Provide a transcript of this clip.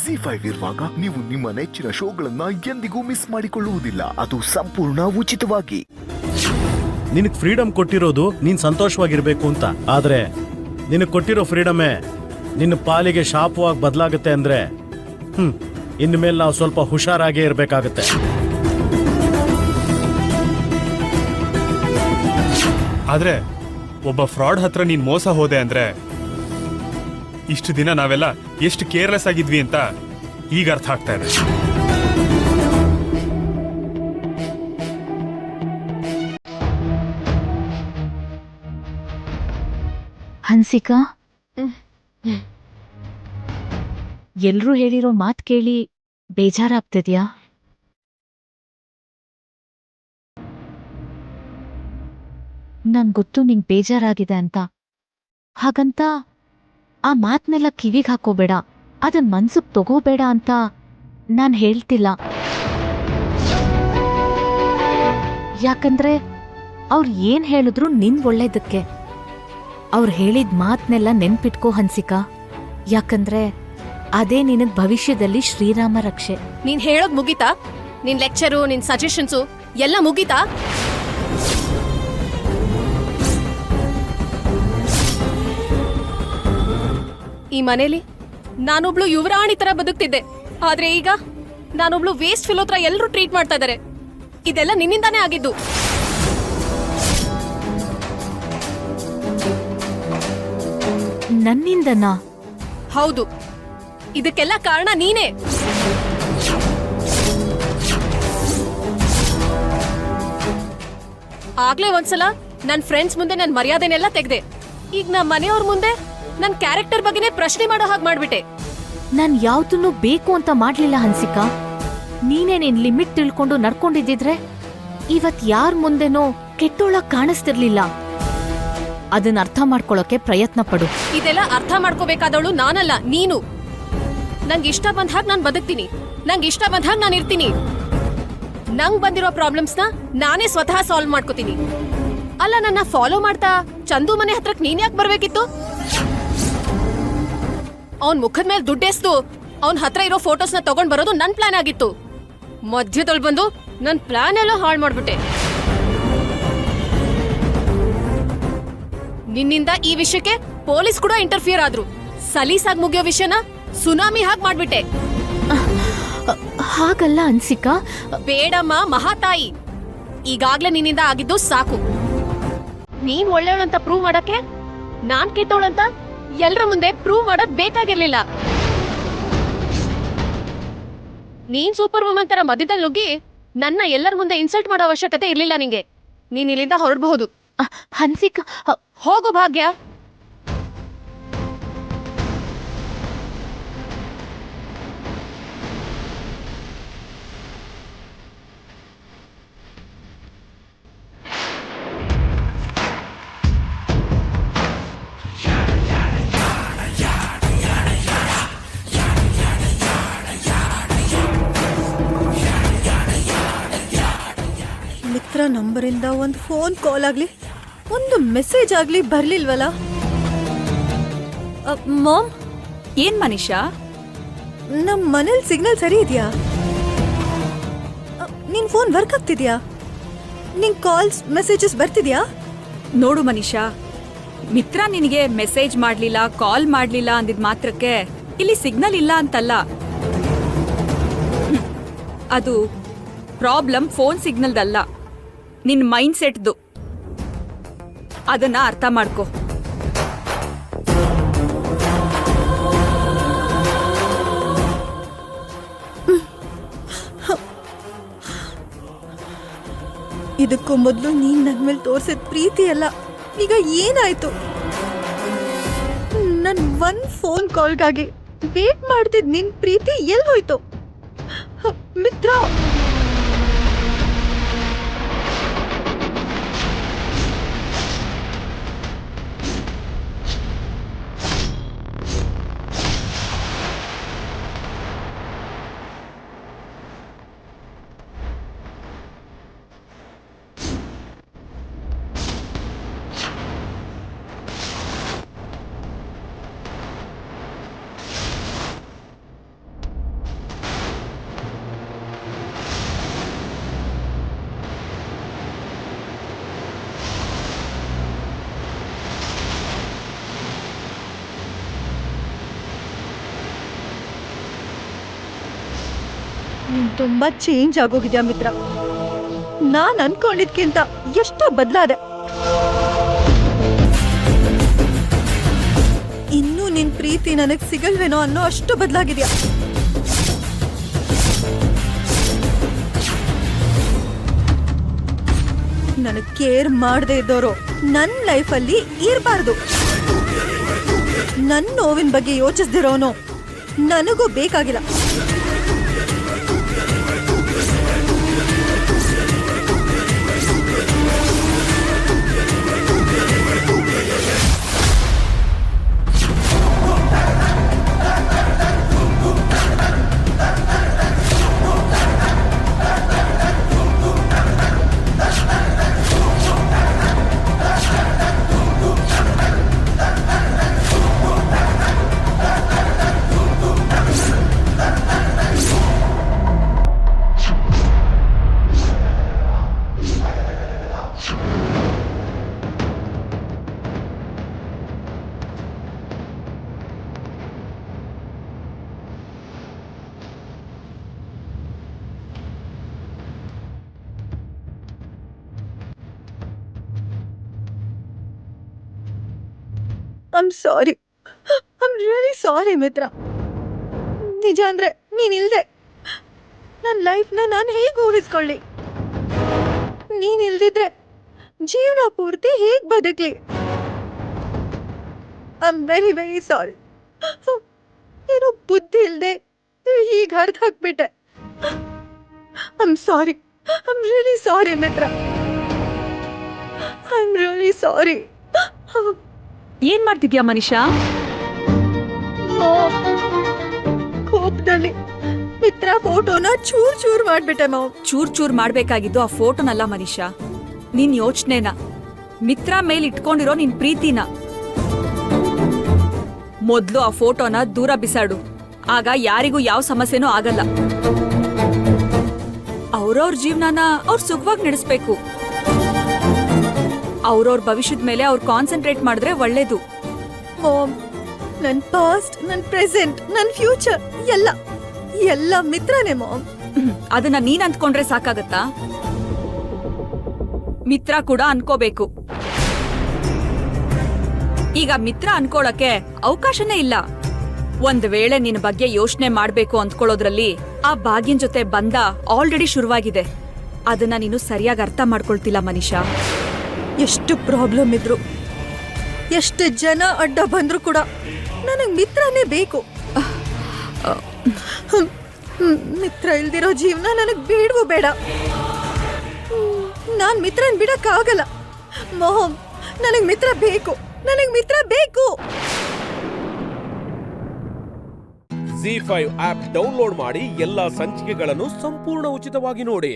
ಜಿ5 ಇರುವಾಗ ನೀವು ನಿಮ್ಮ ನೆಚ್ಚಿನ ಶೋಗಳನ್ನ ಎಂದಿಗೂ ಮಿಸ್ ಮಾಡಿಕೊಳ್ಳುವುದಿಲ್ಲ. ಅದು ಸಂಪೂರ್ಣ ಉಚಿತವಾಗಿ. ನಿನಗ್ ಫ್ರೀಡಮ್ ಕೊಟ್ಟಿರೋದು ನೀನ್ ಸಂತೋಷವಾಗಿರ್ಬೇಕು ಅಂತ. ಆದ್ರೆ ನಿನಗ್ ಕೊಟ್ಟಿರೋ ಫ್ರೀಡಮೇ ನಿನ್ನ ಪಾಲಿಗೆ ಶಾಪವಾಗಿ ಬದಲಾಗುತ್ತೆ ಅಂದ್ರೆ ಇನ್ಮೇಲೆ ನಾವು ಸ್ವಲ್ಪ ಹುಷಾರಾಗೇ ಇರ್ಬೇಕಾಗತ್ತೆ. ಆದ್ರೆ ಒಬ್ಬ ಫ್ರಾಡ್ ಹತ್ರ ನೀನ್ ಮೋಸ ಹೋದೆ ಅಂದ್ರೆ ಇಷ್ಟು ದಿನ ನಾವೆಲ್ಲ ಎಷ್ಟು ಕೇರ್ಲೆಸ್ ಆಗಿದ್ವಿ ಅಂತ ಈಗ ಅರ್ಥ ಆಗ್ತಾ ಇದೆ. ಹನ್ಸಿಕಾ, ಎಲ್ರೂ ಹೇಳಿರೋ ಮಾತ್ ಕೇಳಿ ಬೇಜಾರಾಗ್ತಿದ್ಯಾ? ನನ್ ಗೊತ್ತು ನಿಂಗ್ ಬೇಜಾರಾಗಿದೆ ಅಂತ. ಹಾಗಂತ ಆ ಮಾತ್ನೆಲ್ಲ ಕಿವಿಗ್ ಹಾಕೋಬೇಡ, ಅದನ್ ಮನ್ಸಿಗ್ ತಗೋಬೇಡ ಅಂತ ನಾನ್ ಹೇಳ್ತಿಲ್ಲ. ಯಾಕಂದ್ರೆ ಅವ್ರು ಏನ್ ಹೇಳಿದ್ರು ನಿನ್ ಒಳ್ಳೇದಕ್ಕೆ. ಅವ್ರು ಹೇಳಿದ ಮಾತ್ನೆಲ್ಲ ನೆನ್ಪಿಟ್ಕೋ ಹನ್ಸಿಕಾ. ಯಾಕಂದ್ರೆ ಅದೇ ನಿನಗ್ ಭವಿಷ್ಯದಲ್ಲಿ ಶ್ರೀರಾಮ ರಕ್ಷೆ. ನೀನ್ ಹೇಳೋದ್ ಮುಗೀತಾ? ನಿನ್ ಲೆಕ್ಚರು, ನಿನ್ ಸಜೆಷನ್ಸು ಎಲ್ಲ ಮುಗೀತಾ? ಈ ಮನೇಲಿ ನಾನೊಬ್ಳು ಯುವರಾಣಿ ತರ ಬದುಕ್ತಿದ್ದೆ. ಆದ್ರೆ ಈಗ ನಾನೊಬ್ಳು ವೇಸ್ಟ್ ಫಿಲೋ ತರ ಎಲ್ರೂ ಟ್ರೀಟ್ ಮಾಡ್ತಾ ಇದಾರೆ. ಇದೆಲ್ಲ ನಿನ್ನಿಂದಾನೇ ಆಗಿದ್ದು. ನನ್ನಿಂದನಾ? ಹೌದು, ಇದಕ್ಕೆಲ್ಲ ಕಾರಣ ನೀನೇ. ಆಗ್ಲೇ ಒಂದ್ಸಲ ನನ್ ಫ್ರೆಂಡ್ಸ್ ಮುಂದೆ ನನ್ ಮರ್ಯಾದೆನೆಲ್ಲ ತೆಗ್ದೆ. ಈಗ ನಮ್ಮ ಮನೆಯವ್ರ ಮುಂದೆ ನನ್ ಕ್ಯಾರೆಕ್ಟರ್ ಬಗ್ಗೆನೇ ಪ್ರಶ್ನೆ ಮಾಡೋ ಹಾಗೆ ಮಾಡ್ಬಿಟ್ಟೆ. ನಾನ್ ಯಾವ್ದನ್ನು ಬೇಕು ಅಂತ ಮಾಡ್ಲಿಲ್ಲ ಹನ್ಸಿಕಾ. ನೀನೇ ನಿನ್ ಲಿಮಿಟ್ ತಿಳ್ಕೊಂಡು ನಡ್ಕೊಂಡಿದ್ದಿದ್ರೆ ಇವತ್ ಯಾರ್ ಮುಂದೆನೋ ಕೆಟ್ಟೋಳಕ್ ಕಾಣಿಸ್ತಿರ್ಲಿಲ್ಲ. ಅದನ್ನ ಅರ್ಥ ಮಾಡ್ಕೊಳ್ಳೋಕೆ ಪ್ರಯತ್ನ ಪಡು. ಇದೆಲ್ಲ ಅರ್ಥ ಮಾಡ್ಕೋಬೇಕಾದವಳು ನಾನಲ್ಲ, ನೀನು. ನಂಗೆ ಇಷ್ಟ ಬಂದ ಹಾಗೆ ನಾನು ಬದುಕ್ತೀನಿ, ನಂಗೆ ಇಷ್ಟ ಬಂದ ಹಾಗೆ ನಾನು ಇರ್ತೀನಿ. ನಂಗ್ ಬಂದಿರೋ ಪ್ರಾಬ್ಲಮ್ಸ್ನ ನಾನೇ ಸ್ವತಃ ಸಾಲ್ವ್ ಮಾಡ್ಕೋತೀನಿ. ಅಲ್ಲ, ನನ್ನ ಫಾಲೋ ಮಾಡ್ತಾ ಚಂದು ಮನೆ ಹತ್ರಕ್ ನೀನ್ ಯಾಕೆ ಬರ್ಬೇಕಿತ್ತು? ಅವನ್ ಮುಖದ ಮೇಲೆ ದುಡ್ಡೆಸ್ತು ಅವನ್ ಹತ್ರ ಇರೋ ಫೋಟೋಸ್ನ ತಗೊಂಡ್ ಬರೋದು ನನ್ ಪ್ಲಾನ್ ಆಗಿತ್ತು. ಮಧ್ಯದಲ್ಲಿ ಬಂದು ನನ್ ಪ್ಲಾನ್ ಎಲ್ಲ ಹಾಳು ಮಾಡ್ಬಿಟ್ಟೆ. ನಿನ್ನಿಂದ ಈ ವಿಷಯಕ್ಕೆ ಪೊಲೀಸ್ ಕೂಡ ಇಂಟರ್ಫಿಯರ್ ಆದ್ರು. ಸಲೀಸಾಗಿ ಮುಗಿಯೋ ವಿಷಯನ ಸುನಾಮಿ ಹಾಗೆ ಮಾಡ್ಬಿಟ್ಟೆ. ಹಾಗಲ್ಲ ಹನ್ಸಿಕಾ. ಬೇಡಮ್ಮ ಮಹಾತಾಯಿ, ಈಗಾಗ್ಲೇ ನಿನ್ನಿಂದ ಆಗಿದ್ದು ಸಾಕು. ನೀನ್ ಒಳ್ಳೆಯವಳಂತ ಪ್ರೂವ್ ಮಾಡಕ್ಕೆ ನಾನ್ ಕೆಟ್ಟವಳಂತ ಎಲ್ರ ಮುಂದೆ ಪ್ರೂವ್ ಮಾಡೋದ್ ಬೇಕಾಗಿರ್ಲಿಲ್ಲ. ನೀನ್ ಸೂಪರ್ ವುಮನ್ ತರ ಮಧ್ಯದಲ್ಲಿ ನುಗ್ಗಿ ನನ್ನ ಎಲ್ಲರ ಮುಂದೆ ಇನ್ಸಲ್ಟ್ ಮಾಡೋ ಅವಶ್ಯಕತೆ ಇರ್ಲಿಲ್ಲ ನಿಂಗೆ. ನೀನ್ ಇಲ್ಲಿಂದ ಹೊರಡಬಹುದು. ಹನ್ಸಿಕಾ, ಹೋಗು ಭಾಗ್ಯ. ಮಿತ್ರ ನಂಬರಿಂದ ಒಂದು ಫೋನ್ ಕಾಲ್ ಆಗ್ಲಿ, ಒಂದು ಮೆಸೇಜ್ ಆಗ್ಲಿ ಬರ್ಲಿಲ್ವಲ್ಲ. ಮಾಮ್, ಏನ್ ಮನಿಷಾ, ನಮ್ ಮನೇಲಿ ಸಿಗ್ನಲ್ ಸರಿ ಇದೆಯಾ? ನಿನ್ ಫೋನ್ ವರ್ಕ್ ಆಗ್ತಿದ್ಯಾ? ನಿನ್ ಕಾಲ್ಸ್ ಮೆಸೇಜಸ್ ಬರ್ತಿದ್ಯಾ? ನೋಡು ಮನಿಷಾ, ಮಿತ್ರ ನಿನಗೆ ಮೆಸೇಜ್ ಮಾಡ್ಲಿಲ್ಲ, ಕಾಲ್ ಮಾಡ್ಲಿಲ್ಲ ಅಂದಿದ್ ಮಾತ್ರಕ್ಕೆ ಇಲ್ಲಿ ಸಿಗ್ನಲ್ ಇಲ್ಲ ಅಂತಲ್ಲ. ಅದು ಪ್ರಾಬ್ಲಮ್ ಫೋನ್ ಸಿಗ್ನಲ್ದಲ್ಲ, ನಿನ್ ಮೈಂಡ್ ಸೆಟ್ದು. ಅದನ್ನ ಅರ್ಥ ಮಾಡ್ಕೋ. ಇದಕ್ಕೂ ಮೊದಲು ನೀನ್ ನನ್ ಮೇಲೆ ತೋರ್ಸಿದ ಪ್ರೀತಿ ಅಲ್ಲ, ಈಗ ಏನಾಯ್ತು? ನನ್ ಒಂದ್ ಫೋನ್ ಕಾಲ್ಗಾಗಿ ವೇಟ್ ಮಾಡ್ತಿದ್ ನಿನ್ ಪ್ರೀತಿ ಎಲ್ಲಿ ಹೋಯ್ತು? ಮಿತ್ರ, ನೀನ್ ತುಂಬಾ ಚೇಂಜ್ ಆಗೋಗಿದ್ಯಾ ಮಿತ್ರ. ನಾನ್ ಅನ್ಕೊಂಡಿದ್ಕಿಂತ ಎಷ್ಟೋ ಬದ್ಲಾದೆ. ಇನ್ನೂ ನಿನ್ ಪ್ರೀತಿ ನನಗ್ ಸಿಗಲ್ವೇನೋ ಅನ್ನೋ ಅಷ್ಟು ಬದ್ಲಾಗಿದ್ಯಾ. ನನಗ್ ಕೇರ್ ಮಾಡದೇ ಇದ್ದೋರು ನನ್ ಲೈಫಲ್ಲಿ ಇರಬಾರ್ದು. ನನ್ ನೋವಿನ ಬಗ್ಗೆ ಯೋಚಿಸ್ದಿರೋನು ನನಗೂ ಬೇಕಾಗಿಲ್ಲ. I'm sorry. I'm really sorry ಮಿತ್ರ. ನಿಜ ಅಂದ್ರೆ ನೀನಿಲ್ದೆ ನನ್ನ ಲೈಫ್ನ ನಾನು ಹೇಗೆ ಊಹಿಸ್ಕೊಳ್ಳಿ? ನೀನಿಲ್ದಿದ್ರೆ ಜೀವನ ಪೂರ್ತಿ ಹೇಗೆ ಬದುಕಲಿ? I'm very very sorry. ಏನೋ ಬುದ್ಧಿ ಇಲ್ಲದೆ ಈಗ ಹರಿದು ಹಾಕ್ಬಿಟ್ಟೆ. I'm sorry. I'm really sorry Mitra. I'm really sorry. ಏನ್ ಮಾಡ್ತಿದ್ಯಾ ಮನಿಷಾ? ಕೋಪದಲ್ಲಿ ಮಿತ್ರ ಫೋಟೋನ ಚೂರ್ ಚೂರ್ ಮಾಡ್ಬಿಟ್ಟೆ ಮಾವ್. ಚೂರ್ ಮಾಡ್ಬೇಕಾಗಿದ್ದು ಆ ಫೋಟೋನಲ್ಲ ಮನಿಷಾ, ನಿನ್ ಯೋಚನೆನ, ಮಿತ್ರ ಮೇಲ್ ಇಟ್ಕೊಂಡಿರೋ ನಿನ್ ಪ್ರೀತಿನ. ಮೊದ್ಲು ಆ ಫೋಟೋನ ದೂರ ಬಿಸಾಡು, ಆಗ ಯಾರಿಗೂ ಯಾವ ಸಮಸ್ಯೆನೂ ಆಗಲ್ಲ. ಅವ್ರವ್ರ ಜೀವನನ ಅವ್ರು ಸುಖವಾಗಿ ನಡೆಸ್ಬೇಕು. ಅವ್ರವ್ರ ಭವಿಷ್ಯದ ಮೇಲೆ ಅವ್ರು ಕಾನ್ಸಂಟ್ರೇಟ್ ಮಾಡಿದ್ರೆ ಒಳ್ಳೇದು. ಮಾಮ್, ನನ್ ಪಾಸ್ಟ್, ನನ್ ಪ್ರೆಸೆಂಟ್, ನನ್ ಫ್ಯೂಚರ್ ಎಲ್ಲ ಎಲ್ಲ ಮಿತ್ರನೇ ಮಾಮ್. ಅದನ್ನ ನೀನ್ ಅಂದ್ಕೊಂಡ್ರೆ ಸಾಕಾಗತ್ತಾ? ಮಿತ್ರ ಕೂಡ ಅನ್ಕೋಬೇಕು. ಈಗ ಮಿತ್ರ ಅನ್ಕೊಳಕ್ಕೆ ಅವಕಾಶನೇ ಇಲ್ಲ. ಒಂದ್ ವೇಳೆ ನಿನ್ ಬಗ್ಗೆ ಯೋಚನೆ ಮಾಡ್ಬೇಕು ಅಂದ್ಕೊಳ್ಳೋದ್ರಲ್ಲಿ ಆ ಭಾಗ್ಯನ್ ಜೊತೆ ಬಂದ ಆಲ್ರೆಡಿ ಶುರುವಾಗಿದೆ. ಅದನ್ನ ನೀನು ಸರಿಯಾಗಿ ಅರ್ಥ ಮಾಡ್ಕೊಳ್ತಿಲ್ಲ ಮನಿಷಾ. ಎಷ್ಟು ಪ್ರಾಬ್ಲಮ್ ಇದ್ರು, ಎಷ್ಟು ಜನ ಅಡ್ಡ ಬಂದ್ರು ಕೂಡ ನನಗ್ ಮಿತ್ರನೇ ಬೇಕು. ಮಿತ್ರ ಇಲ್ದಿರೋ ಜೀವನ ನನಗ್ ಬೇಡವೂ ಬೇಡ. ನಾನ್ ಮಿತ್ರನ್ ಬಿಡಕ್ಕಾಗಲ್ಲ. ಮೊಹಮ್, ನನಗ್ ಮಿತ್ರ ಬೇಕು, ನನಗ್ ಮಿತ್ರ ಬೇಕು. ZEE5 ಆಪ್ ಡೌನ್ಲೋಡ್ ಮಾಡಿ ಎಲ್ಲಾ ಸಂಚಿಕೆಗಳನ್ನು ಸಂಪೂರ್ಣ ಉಚಿತವಾಗಿ ನೋಡಿ.